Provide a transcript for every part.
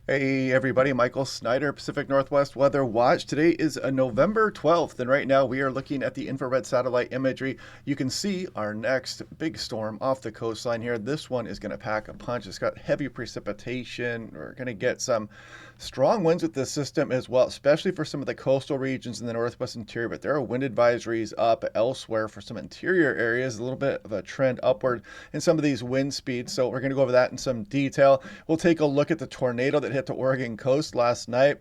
Hey everybody, Michael Snyder, Pacific Northwest Weather Watch. Today is November 12th, and right now we are looking at the infrared satellite imagery. You can see our next big storm off the coastline here. This one is going to pack a punch. It's got heavy precipitation. We're going to get some strong winds with this system as well, especially for some of the coastal regions in the northwest interior. But there are wind advisories up elsewhere for some interior areas, a little bit of a trend upward in some of these wind speeds. So we're going to go over that in some detail. We'll take a look at the tornado that hit the Oregon coast last night.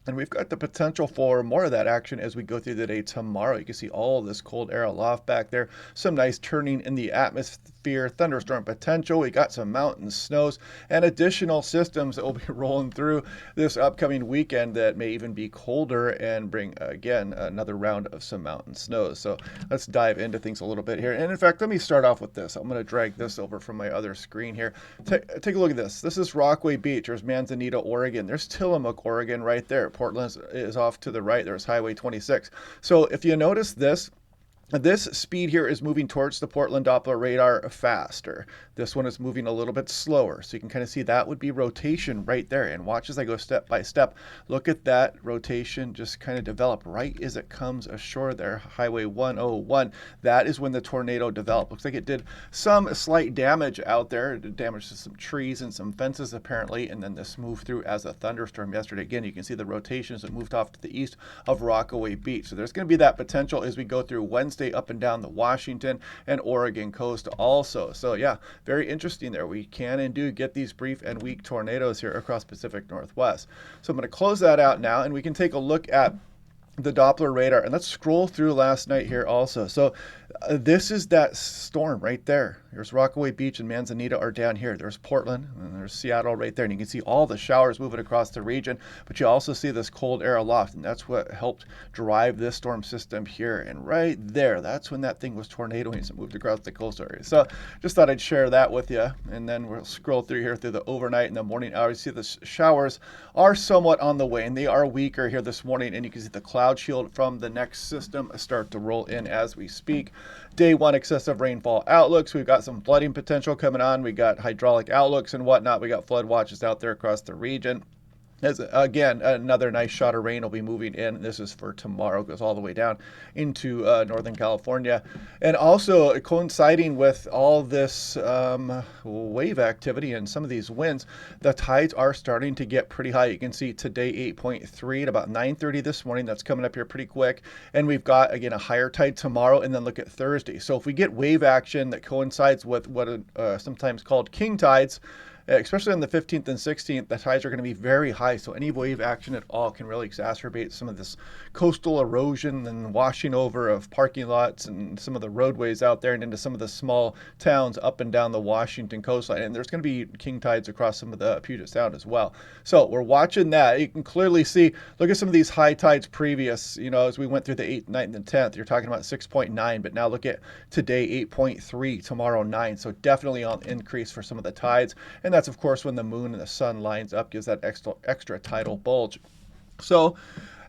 And we've got the potential for more of that action as we go through the day tomorrow. You can see all this cold air aloft back there. Some nice turning in the atmosphere, thunderstorm potential. We got some mountain snows and additional systems that will be rolling through this upcoming weekend that may even be colder and bring, again, another round of some mountain snows. So let's dive into things a little bit here. And in fact, let me start off with this. I'm going to drag this over from my other screen here. Take a look at this. This is Rockaway Beach. There's Manzanita, Oregon. There's Tillamook, Oregon right there. Portland is off to the right. There's Highway 26. So if you notice this speed here is moving towards the Portland Doppler radar faster. This one is moving a little bit slower. So you can kind of see that would be rotation right there. And watch as I go step by step. Look at that rotation just kind of develop right as it comes ashore there. Highway 101. That is when the tornado developed. Looks like it did some slight damage out there. It did damage to some trees and some fences apparently. And then this moved through as a thunderstorm yesterday. Again, you can see the rotations that moved off to the east of Rockaway Beach. So there's going to be that potential as we go through Wednesday up and down the Washington and Oregon coast also. So yeah, very interesting there. We can and do get these brief and weak tornadoes here across Pacific Northwest. So I'm going to close that out now, and we can take a look at the Doppler radar, and let's scroll through last night here also. So this is that storm right there. There's Rockaway Beach and Manzanita are down here. There's Portland and there's Seattle right there. And you can see all the showers moving across the region, but you also see this cold air aloft, and that's what helped drive this storm system here. And right there, that's when that thing was tornadoing as it moved across the coastal area. So just thought I'd share that with you. And then we'll scroll through here through the overnight and the morning hours. You see the showers are somewhat on the way, and they are weaker here this morning. And you can see the cloud shield from the next system start to roll in as we speak. Day one excessive rainfall outlooks. We've got some flooding potential coming on. We got hydraulic outlooks and whatnot. We got flood watches out there across the region. As, again, another nice shot of rain will be moving in. This is for tomorrow, goes all the way down into Northern California. And also coinciding with all this wave activity and some of these winds, the tides are starting to get pretty high. You can see today 8.3 at about 9:30 this morning. That's coming up here pretty quick. And we've got, again, a higher tide tomorrow, and then look at Thursday. So if we get wave action that coincides with what are sometimes called king tides, especially on the 15th and 16th, the tides are going to be very high. So any wave action at all can really exacerbate some of this coastal erosion and washing over of parking lots and some of the roadways out there and into some of the small towns up and down the Washington coastline. And there's going to be king tides across some of the Puget Sound as well. So we're watching that. You can clearly see, look at some of these high tides previous, as we went through the 8th, 9th, and 10th, you're talking about 6.9, but now look at today, 8.3, tomorrow 9. So definitely on increase for some of the tides. And that's, of course, when the moon and the sun lines up, gives that extra tidal bulge. So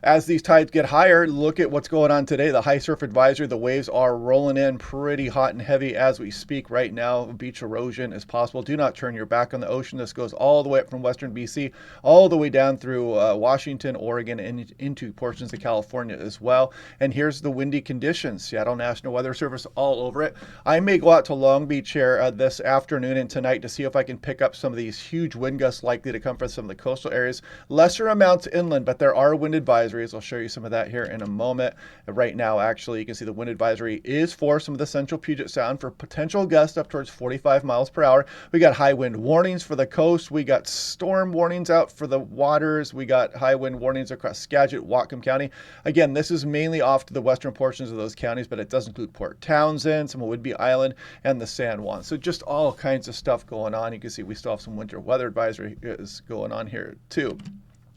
as these tides get higher, look at what's going on today. The high surf advisory, the waves are rolling in pretty hot and heavy as we speak right now. Beach erosion is possible. Do not turn your back on the ocean. This goes all the way up from western BC, all the way down through Washington, Oregon, and into portions of California as well. And here's the windy conditions. Seattle National Weather Service all over it. I may go out to Long Beach here this afternoon and tonight to see if I can pick up some of these huge wind gusts likely to come from some of the coastal areas. Lesser amounts inland, but there are wind advisories. I'll show you some of that here in a moment. Right now, actually, you can see the wind advisory is for some of the central Puget Sound for potential gusts up towards 45 miles per hour. We got high wind warnings for the coast. We got storm warnings out for the waters. We got high wind warnings across Skagit, Whatcom County. Again, this is mainly off to the western portions of those counties, but it does include Port Townsend, some of Whidbey Island, and the San Juan. So just all kinds of stuff going on. You can see we still have some winter weather advisory is going on here too.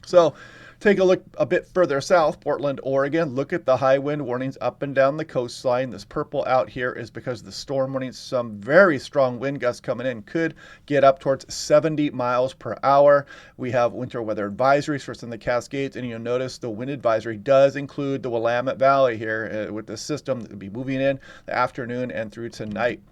So take a look a bit further south, Portland, Oregon. Look at the high wind warnings up and down the coastline. This purple out here is because of the storm warnings. Some very strong wind gusts coming in could get up towards 70 miles per hour. We have winter weather advisories for some of the Cascades, and you'll notice the wind advisory does include the Willamette Valley here with the system that will be moving in the afternoon and through tonight.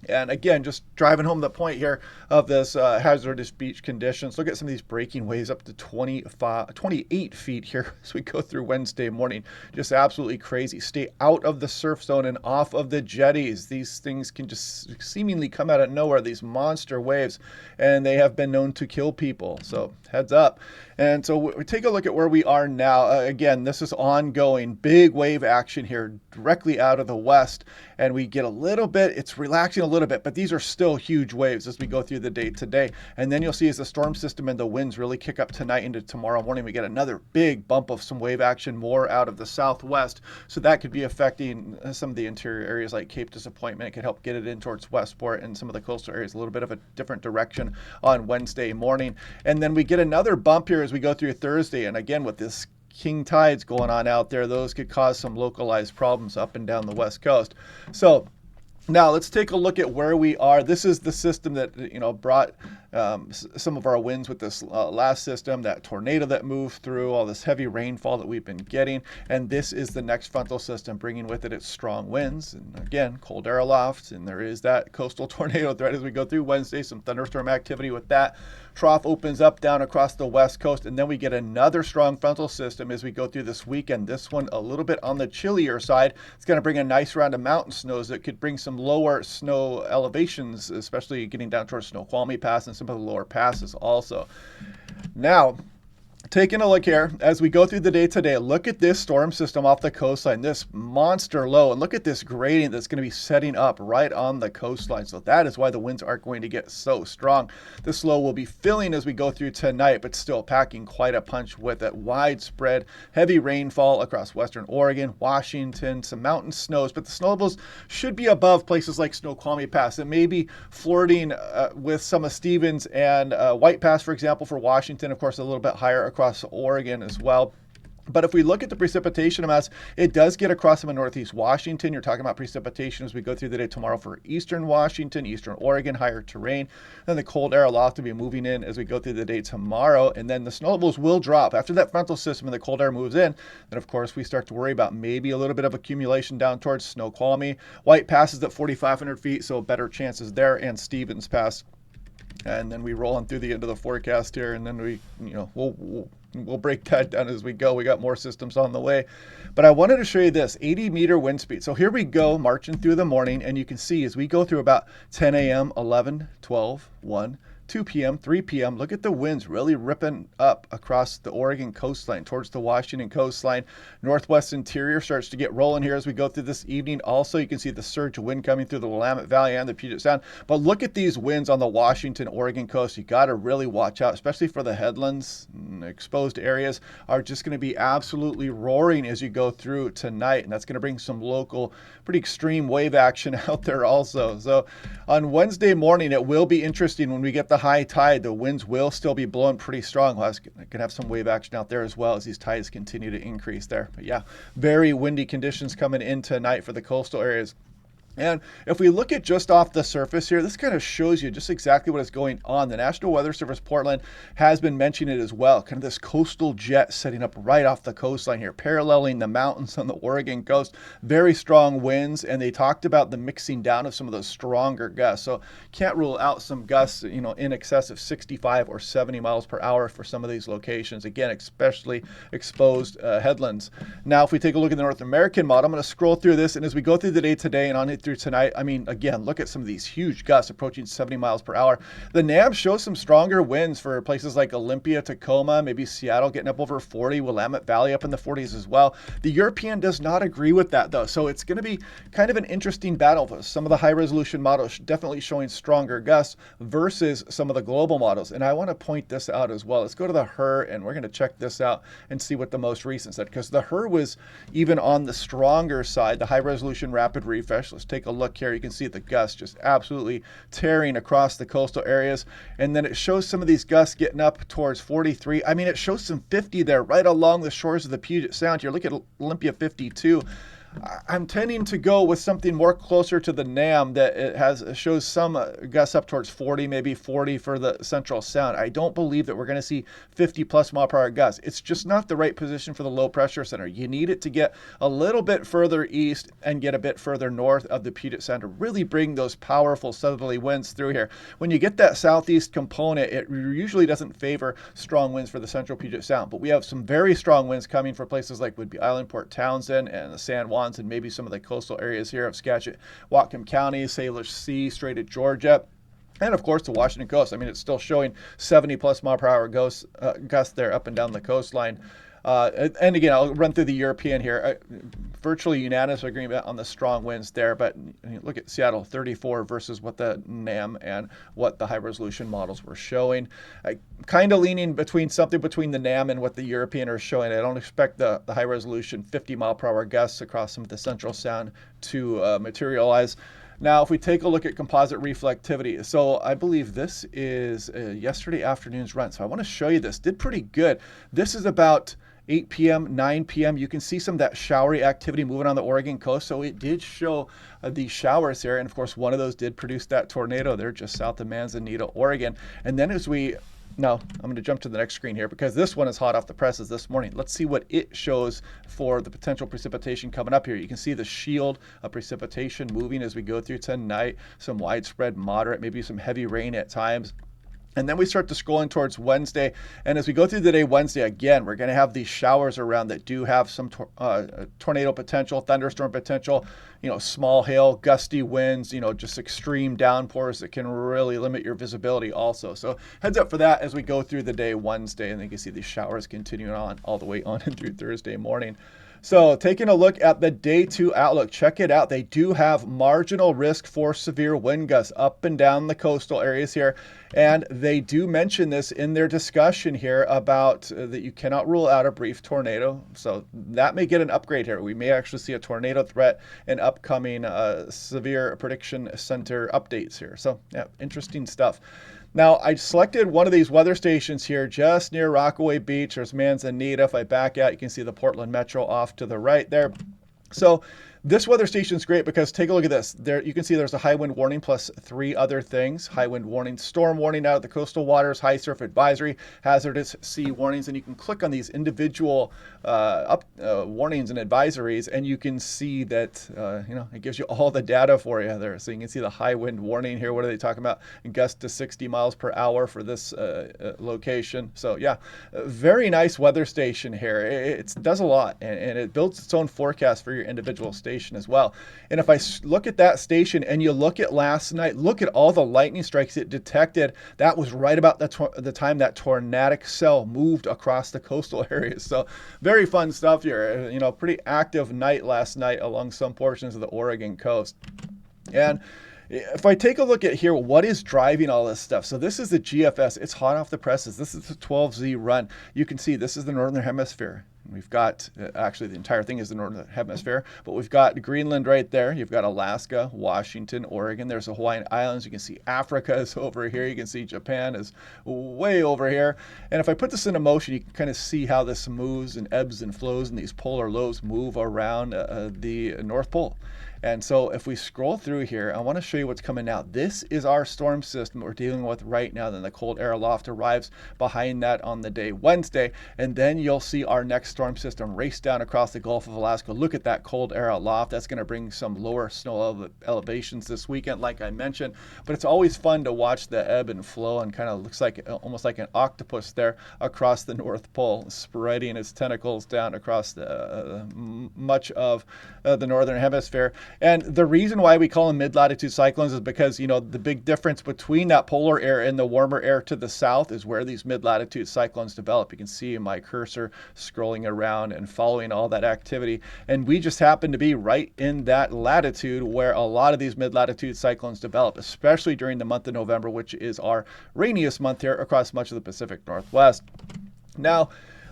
And again, just driving home the point here of this hazardous beach conditions. Look at some of these breaking waves up to 28 feet here as we go through Wednesday morning. Just absolutely crazy. Stay out of the surf zone and off of the jetties. These things can just seemingly come out of nowhere, these monster waves, and they have been known to kill people. So heads up. And so we take a look at where we are now. Again, this is ongoing. Big wave action here directly out of the west. And we get a little bit, it's relaxing a little bit, but these are still huge waves as we go through the day today. And then you'll see as the storm system and the winds really kick up tonight into tomorrow morning, we get another big bump of some wave action more out of the southwest. So that could be affecting some of the interior areas like Cape Disappointment. It could help get it in towards Westport and some of the coastal areas, a little bit of a different direction on Wednesday morning. And then we get another bump here as we go through Thursday. And again, with this king tides going on out there, those could cause some localized problems up and down the west coast. So now let's take a look at where we are. This is the system that brought some of our winds with this last system, that tornado that moved through, all this heavy rainfall that we've been getting. And this is the next frontal system bringing with it its strong winds. And again, cold air aloft, and there is that coastal tornado threat as we go through Wednesday, some thunderstorm activity with that. Trough opens up down across the west coast, and then we get another strong frontal system as we go through this weekend. This one a little bit on the chillier side. It's going to bring a nice round of mountain snows that could bring some lower snow elevations, especially getting down towards Snoqualmie Pass and some of the lower passes also. Now, taking a look here as we go through the day today, look at this storm system off the coastline, this monster low, and look at this gradient that's going to be setting up right on the coastline. So that is why the winds aren't going to get so strong. This low will be filling as we go through tonight, but still packing quite a punch with it. Widespread heavy rainfall across western Oregon, Washington, some mountain snows, but the snowballs should be above places like Snoqualmie Pass. It may be flirting with some of Stevens and White Pass, for example, for Washington, of course, a little bit higher across Oregon as well. But if we look at the precipitation amounts, it does get across some of northeast Washington. You're talking about precipitation as we go through the day tomorrow for eastern Washington, eastern Oregon, higher terrain. Then the cold air aloft to be moving in as we go through the day tomorrow. And then the snowballs will drop. After that frontal system and the cold air moves in, then of course we start to worry about maybe a little bit of accumulation down towards Snoqualmie. White Pass is at 4,500 feet, so better chances there, and Stevens Pass. And then we roll on through the end of the forecast here, and then we, we'll break that down as we go. We got more systems on the way. But I wanted to show you this 80-meter wind speed. So here we go, marching through the morning, and you can see as we go through about 10 a.m., 11, 12, 1, 2 p.m., 3 p.m., look at the winds really ripping up across the Oregon coastline towards the Washington coastline. Northwest interior starts to get rolling here as we go through this evening. Also, you can see the surge of wind coming through the Willamette Valley and the Puget Sound. But look at these winds on the Washington, Oregon coast. You got to really watch out, especially for the headlands. Exposed areas are just going to be absolutely roaring as you go through tonight. And that's going to bring some local, pretty extreme wave action out there also. So on Wednesday morning, it will be interesting when we get the high tide. The winds will still be blowing pretty strong. We'll have some wave action out there as well as these tides continue to increase there. But yeah, very windy conditions coming in tonight for the coastal areas. And if we look at just off the surface here, this kind of shows you just exactly what is going on. The National Weather Service Portland has been mentioning it as well. Kind of this coastal jet setting up right off the coastline here, paralleling the mountains on the Oregon coast. Very strong winds, and they talked about the mixing down of some of those stronger gusts. So can't rule out some gusts, in excess of 65 or 70 miles per hour for some of these locations. Again, especially exposed headlands. Now, if we take a look at the North American model, I'm going to scroll through this, and as we go through the day today and on it through tonight, again, look at some of these huge gusts approaching 70 miles per hour. The NAM shows some stronger winds for places like Olympia, Tacoma, maybe Seattle getting up over 40, Willamette Valley up in the 40s as well. The European does not agree with that though, so it's going to be kind of an interesting battle. Some of the high resolution models definitely showing stronger gusts versus some of the global models, and I want to point this out as well. Let's go to the HRRR, and we're going to check this out and see what the most recent said, because the HRRR was even on the stronger side, the high resolution rapid refresh. Let's take a look here. You can see the gusts just absolutely tearing across the coastal areas. And then it shows some of these gusts getting up towards 43. It shows some 50 there right along the shores of the Puget Sound here. Look at Olympia 52. I'm tending to go with something more closer to the NAM that it shows some gusts up towards 40, maybe 40 for the central sound. I don't believe that we're going to see 50 plus mile per hour gusts. It's just not the right position for the low pressure center. You need it to get a little bit further east and get a bit further north of the Puget Sound to really bring those powerful southerly winds through here. When you get that southeast component, it usually doesn't favor strong winds for the central Puget Sound, but we have some very strong winds coming for places like Whidbey Island, Port Townsend, and the San Juans, and maybe some of the coastal areas here of Skagit, Whatcom County, Salish Sea, straight at Georgia. And of course, the Washington coast. I mean, it's still showing 70 plus mile per hour gusts there up and down the coastline. And again, I'll run through the European here. Virtually unanimous agreement on the strong winds there, but look at Seattle, 34 versus what the NAM and what the high resolution models were showing. Kind of leaning between something between the NAM and what the European are showing. I don't expect the high resolution 50 mile per hour gusts across some of the central sound to materialize. Now, if we take a look at composite reflectivity, so I believe this is yesterday afternoon's run. So I want to show you this. Did pretty good. This is about 8 p.m., 9 p.m. You can see some of that showery activity moving on the Oregon coast. So it did show these showers here. And of course, one of those did produce that tornado there just south of Manzanita, Oregon. And then now, I'm going to jump to the next screen here because this one is hot off the presses this morning. Let's see what it shows for the potential precipitation coming up here. You can see the shield of precipitation moving as we go through tonight. Some widespread moderate, maybe some heavy rain at times. And then we start to scrolling towards Wednesday. And as we go through the day Wednesday, again, we're going to have these showers around that do have some tornado potential, thunderstorm potential, small hail, gusty winds, just extreme downpours that can really limit your visibility also. So heads up for that as we go through the day Wednesday. And then you can see these showers continuing on all the way on through Thursday morning. So taking a look at the day 2 outlook, check it out. They do have marginal risk for severe wind gusts up and down the coastal areas here. And they do mention this in their discussion here about that you cannot rule out a brief tornado. So that may get an upgrade here. We may actually see a tornado threat in upcoming severe prediction center updates here. So yeah, interesting stuff. Now, I selected one of these weather stations here just near Rockaway Beach. There's Manzanita. If I back out, you can see the Portland Metro off to the right there. So this weather station is great because take a look at this. There you can see there's a high wind warning plus 3 other things. High wind warning, storm warning out of the coastal waters, high surf advisory, hazardous sea warnings. And you can click on these individual warnings and advisories, and you can see that, it gives you all the data for you there. So you can see the high wind warning here. What are they talking about? Gust to 60 miles per hour for this location. So yeah, very nice weather station here. It does a lot, and it builds its own forecast for your individual station as well. And if I look at that station and you look at last night, look at all the lightning strikes it detected. That was right about the time that tornadic cell moved across the coastal areas. So very fun stuff here. Pretty active night last night along some portions of the Oregon coast. And if I take a look at here, what is driving all this stuff? So this is the GFS. It's hot off the presses. This is the 12Z run. You can see this is the Northern Hemisphere. We've got, actually the entire thing is the Northern Hemisphere, but we've got Greenland right there. You've got Alaska, Washington, Oregon. There's the Hawaiian Islands. You can see Africa is over here. You can see Japan is way over here. And if I put this into motion, you can kind of see how this moves and ebbs and flows, and these polar lows move around the North Pole. And so if we scroll through here, I want to show you what's coming out. This is our storm system we're dealing with right now. Then the cold air aloft arrives behind that on the day Wednesday. And then you'll see our next storm system race down across the Gulf of Alaska. Look at that cold air aloft. That's going to bring some lower snow elevations this weekend, like I mentioned. But it's always fun to watch the ebb and flow, and kind of looks like almost like an octopus there across the North Pole, spreading its tentacles down across much of the Northern Hemisphere. And the reason why we call them mid-latitude cyclones is because, the big difference between that polar air and the warmer air to the south is where these mid-latitude cyclones develop. You can see my cursor scrolling around and following all that activity. And we just happen to be right in that latitude where a lot of these mid-latitude cyclones develop, especially during the month of November, which is our rainiest month here across much of the Pacific Northwest. Now,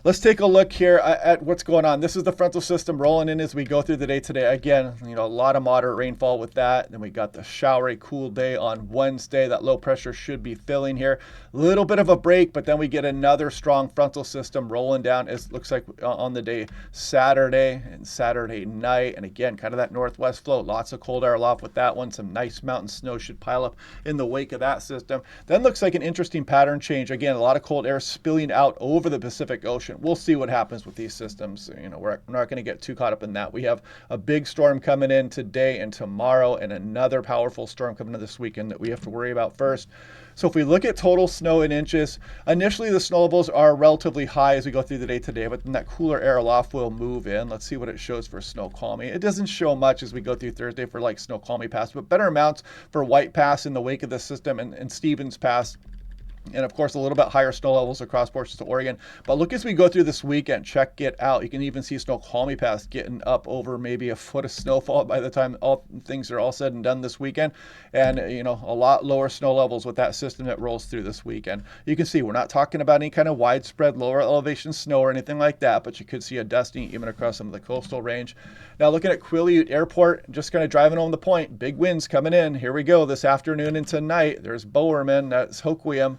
Let's take a look here at what's going on. This is the frontal system rolling in as we go through the day today. Again, a lot of moderate rainfall with that. Then we got the showery, cool day on Wednesday. That low pressure should be filling here. A little bit of a break, but then we get another strong frontal system rolling down. It looks like on the day Saturday and Saturday night. And again, kind of that northwest flow. Lots of cold air aloft with that one. Some nice mountain snow should pile up in the wake of that system. Then looks like an interesting pattern change. Again, a lot of cold air spilling out over the Pacific Ocean. We'll see what happens with these systems. We're not going to get too caught up in that. We have a big storm coming in today and tomorrow, and another powerful storm coming in this weekend that we have to worry about first. So if we look at total snow in inches, initially the snow levels are relatively high as we go through the day today, but then that cooler air aloft will move in. Let's see what it shows for Snoqualmie. It doesn't show much as we go through Thursday for like Snoqualmie Pass, but better amounts for White Pass in the wake of the system and Stevens Pass. And of course, a little bit higher snow levels across portions of Oregon. But look, as we go through this weekend, check it out. You can even see Snoqualmie Pass getting up over maybe a foot of snowfall by the time all things are all said and done this weekend. And, a lot lower snow levels with that system that rolls through this weekend. You can see we're not talking about any kind of widespread lower elevation snow or anything like that, but you could see a dusting even across some of the coastal range. Now, looking at Quileute Airport, just kind of driving home the point. Big winds coming in. Here we go this afternoon and tonight. There's Bowerman. That's Hoquiam.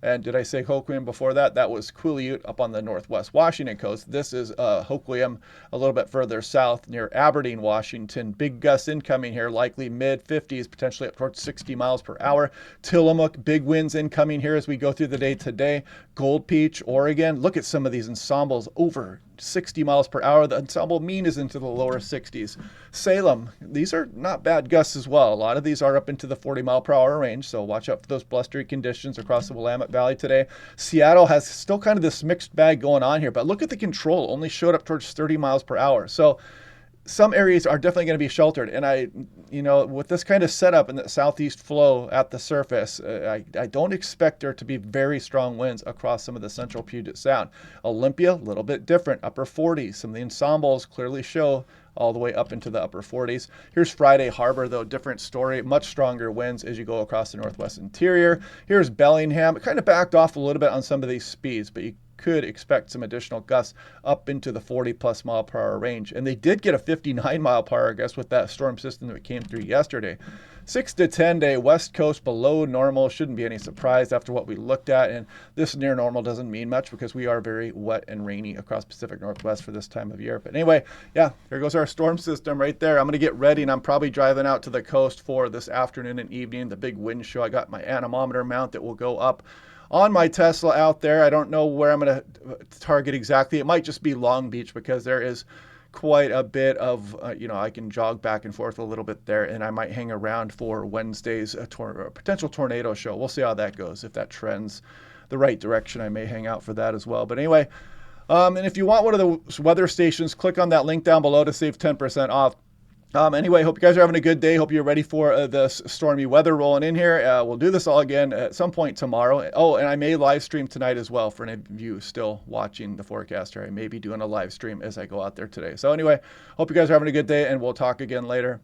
And did I say Hoquiam before that? That was Quileute up on the northwest Washington coast. This is Hoquiam a little bit further south near Aberdeen, Washington. Big gusts incoming here, likely mid-50s, potentially up towards 60 miles per hour. Tillamook, big winds incoming here as we go through the day today. Gold Peach, Oregon. Look at some of these ensembles over 60 miles per hour. The ensemble mean is into the lower 60s. Salem, these are not bad gusts as well. A lot of these are up into the 40 mile per hour range, so watch out for those blustery conditions across the Willamette Valley today. Seattle has still kind of this mixed bag going on here, but look at the control, only showed up towards 30 miles per hour. So some areas are definitely going to be sheltered. And with this kind of setup and the southeast flow at the surface, I don't expect there to be very strong winds across some of the central Puget Sound. Olympia, a little bit different, upper 40s. Some of the ensembles clearly show all the way up into the upper 40s. Here's Friday Harbor, though, different story, much stronger winds as you go across the northwest interior. Here's Bellingham. It kind of backed off a little bit on some of these speeds, but you could expect some additional gusts up into the 40 plus mile per hour range. And they did get a 59 mile per hour gust with that storm system that came through yesterday. 6 to 10 day west coast below normal. Shouldn't be any surprise after what we looked at. And this near normal doesn't mean much because we are very wet and rainy across Pacific Northwest for this time of year. But anyway, yeah, there goes our storm system right there. I'm going to get ready and I'm probably driving out to the coast for this afternoon and evening. The big wind show. I got my anemometer mount that will go up on my Tesla out there. I don't know where I'm going to target exactly. It might just be Long Beach because there is quite a bit of, I can jog back and forth a little bit there, and I might hang around for Wednesday's potential tornado show. We'll see how that goes. If that trends the right direction, I may hang out for that as well. But anyway, and if you want one of the weather stations, click on that link down below to save 10% off. Anyway, hope you guys are having a good day. Hope you're ready for this stormy weather rolling in here. We'll do this all again at some point tomorrow. Oh, and I may live stream tonight as well for any of you still watching the forecaster. I may be doing a live stream as I go out there today. So anyway, hope you guys are having a good day, and we'll talk again later.